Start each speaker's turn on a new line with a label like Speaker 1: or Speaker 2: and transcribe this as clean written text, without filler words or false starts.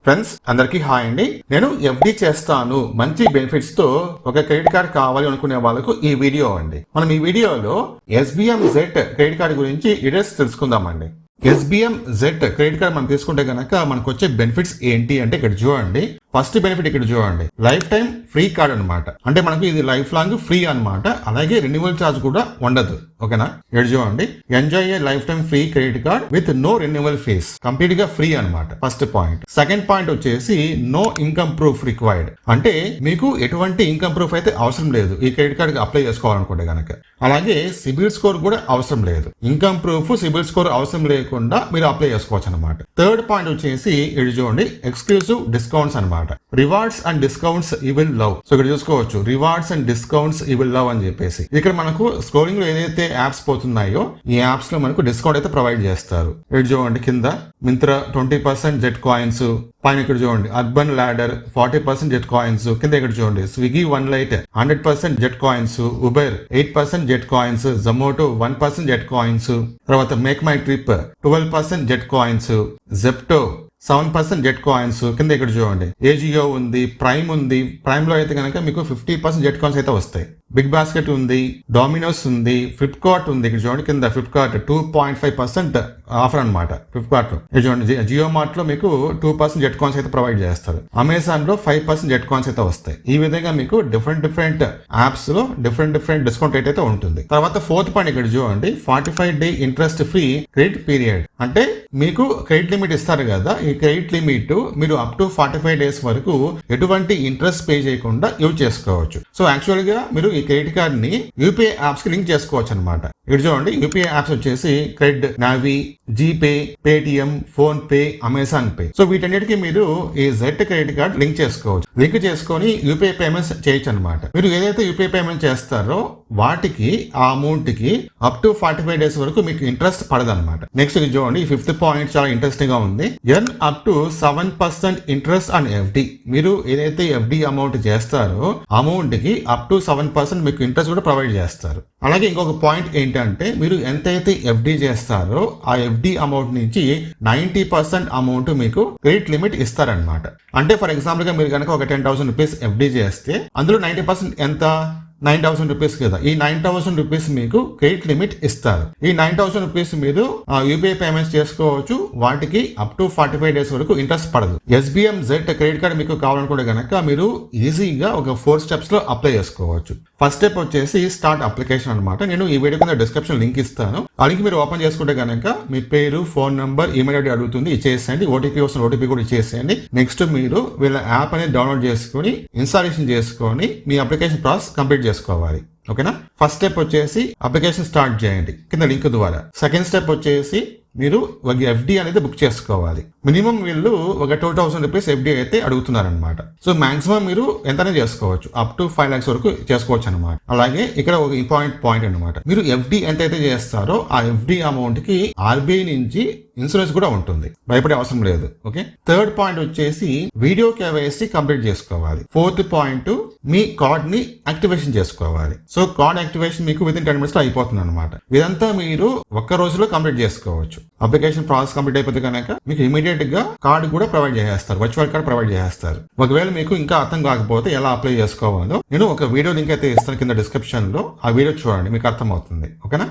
Speaker 1: Friends అందరికీ hi అండి. నేను ఎఫ్డి చేస్తాను మంచి బెనిఫిట్స్ తో ఒక క్రెడిట్ కార్డ్ కావాలి అనుకునే వాళ్ళకు ఈ వీడియో అండి. మనం ఈ వీడియోలో SBM Z క్రెడిట్ కార్డ్ గురించి డీటెయిల్స్ తెలుసుకుందామండి. SBM Z క్రెడిట్ కార్డ్ మనం తీసుకుంటే గనక మనకు వచ్చే బెనిఫిట్స్ ఏంటి అంటే ఇక్కడ చూడండి. ఫస్ట్ బెనిఫిట్ ఇక్కడ చూడండి, లైఫ్ టైం ఫ్రీ కార్డ్ అనమాట. అంటే మనకు ఇది లైఫ్ లాంగ్ ఫ్రీ అనమాట. అలాగే రెన్యువల్ ఛార్జ్ కూడా ఉండదు. ఓకేనా, ఇక్కడ చూడండి, enjoy a lifetime free credit card with no renewal fees, complete గా ఫ్రీ అనమాట. First point. సెకండ్ పాయింట్ వచ్చేసి నో ఇన్కమ్ ప్రూఫ్ రిక్వైర్డ్, అంటే మీకు ఎటువంటి ఇన్కమ్ ప్రూఫ్ అయితే అవసరం లేదు ఈ క్రెడిట్ కార్డ్ అప్లై చేసుకోవాలనుకుంటే గనక. అలాగే సిబిల్ స్కోర్ కూడా అవసరం లేదు. ఇన్కమ్ ప్రూఫ్, సిబిల్ స్కోర్ అవసరం లేకుండా మీరు అప్లై చేసుకోవచ్చు అనమాట. థర్డ్ పాయింట్ వచ్చేసి ఇక్కడ చూడండి, ఎక్స్క్లూసివ్ డిస్కౌంట్స్ అనమాట. Rewards and discounts you will love. So ఇక్కడ చూసుకోవచ్చు, rewards and discounts you will love అని చెప్పేసి. ఇక్కడ మనకు స్క్రోలింగ్ లో ఏదైతే యాప్స్ పోతున్నాయో ఈ యాప్స్ లో మనకు డిస్కౌంట్ అయితే ప్రొవైడ్ చేస్తారు. ఇక్కడ చూడండి, కింద మింత్రా 20% జెట్ కాయిన్స్, పైన ఇక్కడ చూడండి అర్బన్ లాడర్ 40% జెట్ కాయిన్స్, కింద ఇక్కడ చూడండి Swiggy 1 lite 100% jet coins, Uber 8% jet coins, Zomato 1% jet coins, తర్వాత MakeMyTrip 12% jet coins, Zepto 7% jet coins, కింద ఇక్కడ చూడండి ఏజియో ఉంది, ప్రైమ్ ఉంది. ప్రైమ్ లో అయితే కనుక మీకు 50% జెట్ కాయిన్స్ అయితే వస్తాయి. బిగ్ బాస్కెట్ ఉంది, డామినోస్ ఉంది, ఫ్లిప్కార్ట్ ఉంది. ఇక్కడ చూడండి కింద ఫ్లిప్కార్ట్ 2.5% ఆఫర్ అనమాట. ఫ్లిప్కార్ట్ లో చూడండి, జియో మార్ట్ లో మీకు 2% జెట్ కాయిన్స్ అయితే ప్రొవైడ్ చేస్తారు. అమెజాన్ లో 5% జెట్ కాయిన్స్ అయితే వస్తాయి. ఈ విధంగా మీకు డిఫరెంట్ యాప్స్ లో డిఫరెంట్ డిస్కౌంట్ రేట్ అయితే ఉంటుంది. తర్వాత ఫోర్త్ పాయింట్ ఇక్కడ చూడండి, 45 day interest free credit period, అంటే మీకు క్రెడిట్ లిమిట్ ఇస్తారు కదా, ఈ క్రెడిట్ లిమిట్ మీరు అప్ టు 45 డేస్ వరకు ఎటువంటి ఇంట్రెస్ట్ పే చేయకుండా యూజ్ చేసుకోవచ్చు. సో యాక్చువల్ గా మీరు ఈ క్రెడిట్ కార్డ్ ని యూపీఐ యాప్స్ కి లింక్ చేసుకోవచ్చు అనమాట. ఇక్కడ చూడండి, యూపీఐ యాప్స్ వచ్చేసి credit, navy, GPay, Paytm, phone pay, Amazon pay. So వీటన్నిటికీ మీరు ఈ జెడ్ క్రెడిట్ కార్డ్ లింక్ చేసుకోవచ్చు. లింక్ చేసుకొని యూపీఐ పేమెంట్స్ చేయొచ్చు అనమాట. మీరు ఏదైతే యూపీఐ పేమెంట్ చేస్తారో వాటికి ఆ అమౌంట్ కి అప్ టు 45 డేస్ వరకు మీకు ఇంట్రెస్ట్ పడదన్నమాట. నెక్స్ట్ చూడండి, ఈ ఫిఫ్త్ పాయింట్ చాలా ఇంట్రెస్టింగ్ గా ఉంది. Earn up to 7% interest on FD. మీరు ఏదైతే ఎఫ్డి అమౌంట్ చేస్తారో అమౌంట్ కి అప్ టు 7% మీకు ఇంట్రెస్ట్ కూడా ప్రొవైడ్ చేస్తారు. అలాగే ఇంకొక పాయింట్ ఏంటంటే, మీరు ఎంతైతే ఎఫ్డి చేస్తారో ఆ ఎఫ్డి అమౌంట్ నుంచి 90% అమౌంట్ మీకు క్రెడిట్ లిమిట్ ఇస్తారనమాట. అంటే ఫర్ ఎగ్జాంపుల్ గా మీరు కనుక ఒక 10,000 రూపీస్ ఎఫ్డి చేస్తే అందులో 90% ఎంత, 9,000 రూపీస్ కదా. ఈ 9,000 రూపీస్ మీకు క్రెడిట్ లిమిట్ ఇస్తారు. ఈ 9,000 రూపీస్ మీరు యూపీఐ పేమెంట్స్ చేసుకోవచ్చు. వాటికి అప్ టు 45 డేస్ వరకు ఇంట్రెస్ట్ పడదు. SBM Z క్రెడిట్ కార్డ్ మీకు కావాలనుకుంటే కనుక మీరు ఈజీగా ఒక 4 స్టెప్స్ లో అప్లై చేసుకోవచ్చు. ఫస్ట్ స్టెప్ వచ్చేసి స్టార్ట్ అప్లికేషన్ అనమాట. నేను ఈ వీడియో కింద డిస్క్రిప్షన్ లింక్ ఇస్తాను. ఆ లింక్ మీరు ఓపెన్ చేసుకుంటే కనుక మీ పేరు, ఫోన్ నంబర్, ఈమెయిల్ ఐడి అడుగుతుంది, ఇచ్చేసేయండి. ఓటీపీ వస్తుంది, ఓటీపీ కూడా ఇచ్చేసేయండి. నెక్స్ట్ మీరు వీళ్ళ యాప్ అనేది డౌన్లోడ్ చేసుకుని ఇన్స్టాలేషన్ చేసుకొని మీ అప్లికేషన్ ప్రాసెస్ కంప్లీట్ చేసుకోవాలి. ఓకేనా, ఫస్ట్ స్టెప్ వచ్చేసి అప్లికేషన్ స్టార్ట్ చేయండి కింద లింక్ ద్వారా. సెకండ్ స్టెప్ వచ్చేసి మీరు ఒక ఎఫ్డి అనేది బుక్ చేసుకోవాలి. మినిమం వీళ్ళు ఒక 2,000 రూపీస్ ఎఫ్డి అయితే అడుగుతున్నారనమాట. సో మాక్సిమం మీరు ఎంతనే చేసుకోవచ్చు, అప్ టు 5 lakhs వరకు చేసుకోవచ్చు అనమాట. అలాగే ఇక్కడ ఒక ఇంపార్టెంట్ పాయింట్ అనమాట, మీరు ఎఫ్డి ఎంతైతే చేస్తారో ఆ ఎఫ్డి అమౌంట్ కి ఆర్బీఐ నుంచి ఇన్సూరెన్స్ కూడా ఉంటుంది, భయపడే అవసరం లేదు. ఓకే, థర్డ్ పాయింట్ వచ్చేసి వీడియో కేవైసీ కంప్లీట్ చేసుకోవాలి. ఫోర్త్ పాయింట్ మీ కార్డ్ ని యాక్టివేషన్ చేసుకోవాలి. సో కార్డ్ యాక్టివేషన్ మీకు విత్ ఇన్ 10 minutes లో అయిపోతుంది అనమాట. ఇదంతా మీరు ఒక్క రోజులో కంప్లీట్ చేసుకోవచ్చు. అప్లికేషన్ ప్రాసెస్ కంప్లీట్ అయిపోతే కనుక మీకు ఇమీడియట్ గా కార్డు కూడా ప్రొవైడ్ చేస్తారు, వర్చువల్ కార్డ్ ప్రొవైడ్ చేస్తారు. ఒకవేళ మీకు ఇంకా అర్థం కాకపోతే ఎలా అప్లై చేసుకోవాలో నేను ఒక వీడియో లింక్ అయితే ఇస్తాను కింద డిస్క్రిప్షన్ లో. ఆ వీడియో చూడండి, మీకు అర్థమవుతుంది. ఓకేనా.